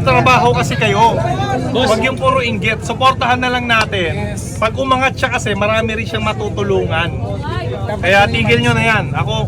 Trabaho kasi kayo. Huwag yung puro inggit. Suportahan na lang natin. Pag umangat siya kasi, marami rin siyang matutulungan. Kaya tigil nyo na yan. Ako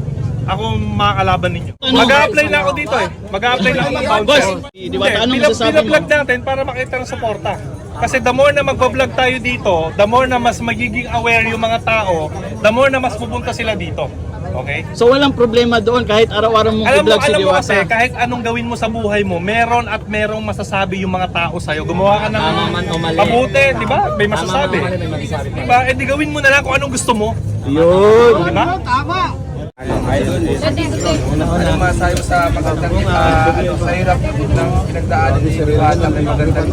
makakalaban ninyo. Mag-a-apply na ako dito eh. Mag-a-apply na ako ng bouncer. Diwata, anong masasabi mo? Pinablog natin para makita ng suporta. Kasi the more na magpa-vlog tayo dito, the more na mas magiging aware yung mga tao, the more na mas pupunta sila dito. Okay? So walang problema doon kahit araw-araw mong i-vlog si Alam mo kasi, Diwata. kahit anong gawin mo sa buhay mo, meron at merong masasabi yung mga tao sa'yo. Gumawa ka ng Tama man o mali. mabuti, di ba? May masasabi. Tama man o mali, may masasabi. Di ba? Eh di gawin mo na lang kung anong gusto mo. Yun. Di ba? Ano masayo sa magandang sa hirap ng pinagdaanan ni Diwata, may magandang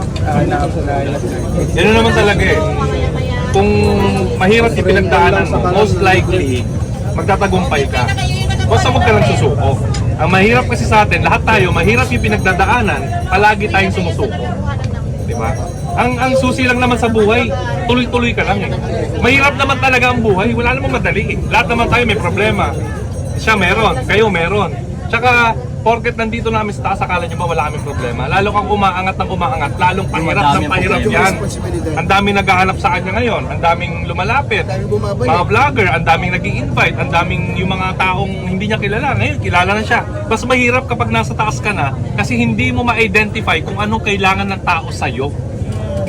Yan naman talaga eh. Kung mahirap yung pinagdaanan mo, most likely, magtatagumpay ka. Basta huwag ka lang susuko. Ang mahirap kasi sa atin, lahat tayo, mahirap yung pinagdadaanan, palagi tayong sumusuko. Diba? Ang susi lang naman sa buhay, tuloy-tuloy ka lang eh. Mahirap naman talaga ang buhay, wala namang madali eh. Lahat naman tayo may problema. Siya meron, kayo meron. Tsaka, porket nandito namin sa taas, akala nyo ba wala kaming problema? Lalo kang umaangat ng umaangat, lalong pahirap ng pahirap yan. Ang daming naghahanap sa kanya ngayon, ang daming lumalapit. Mga vlogger, ang daming nag-i-invite, ang daming yung mga taong hindi niya kilala. Ngayon, kilala na siya. Mas mahirap kapag nasa taas ka na, kasi hindi mo ma-identify kung anong kailangan ng tao sa'yo.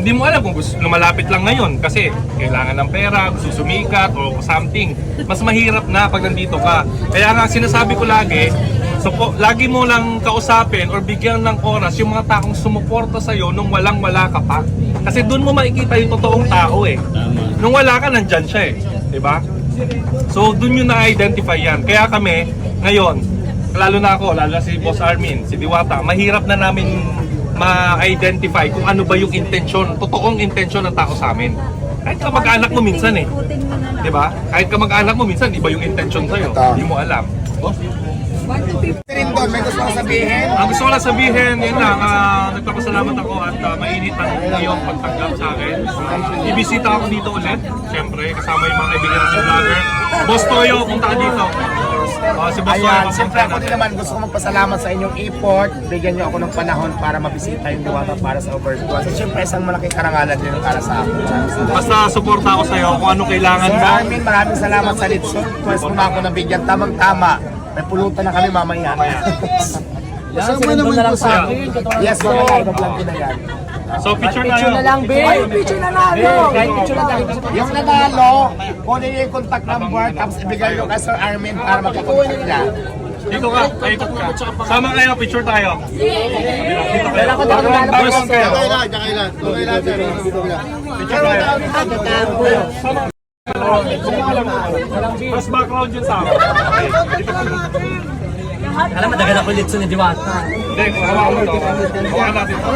Hindi mo alam kung gusto lumalapit lang ngayon kasi kailangan ng pera, gusto sumikat o something. Mas mahirap na pag nandito ka. Kaya nga sinasabi ko lagi, lagi mo lang kausapin or bigyan ng oras yung mga taong sumuporta sa'yo nung walang-wala ka pa. Kasi doon mo makikita yung totoong tao eh. Nung wala ka, nandyan siya eh. Diba? So doon yun na-identify yan. Kaya kami, ngayon, lalo na ako, lalo na si Boss Armin, si Diwata, mahirap na namin ma-identify kung ano ba yung intensyon, totoong intensyon ng tao sa amin. Kahit ka mag-anak mo minsan eh. Diba? Kahit ka mag-anak mo minsan, iba yung intensyon sa'yo. Hindi mo alam. rin doon, may gusto kong sabihin. Ang gusto ko lang sabihin, yun lang, nagpapasalamat ako at mainit ang iyong pagtanggap sa akin. Ibisita ako dito ulit, siyempre, kasama yung mga kaibigan ng vlogger. Boss Toyo, punta ka dito. Si Boss Toyo, Ayan, papunta siyempre ako na. din naman gusto kong magpasalamat sa inyong effort. Bigyan niyo ako ng panahon para mabisita yung Diwata para sa Overstua. So siyempre isang malaking karangalan din para sa akin. Basta suporta ako sa'yo kung anong kailangan Sir mo. Armin, maraming salamat sa Litson. Pwes mo na ako nabigyan tamang-tama. May pulutan na kami mamaya. Kasama naman po sa akin. Yes, po. Iba-vlog ko na yan. So picture tayo. Picture na namin. Kahit picture na tayo. Yung nanalo, kunin niyo yung contact number tapos ibigay nyo kay Sir Armin para magkakontact niya. Dito ka, ikot ka. Sama kayo, picture tayo. Dala ko tayo. Background kayo. Okay lang, sir. Picture tayo. Mas background yun sa akin. Alam mo, dagan ako ulit sa ni Diwata. Hindi, kung hawakan mo ito. Hawakan natin ito.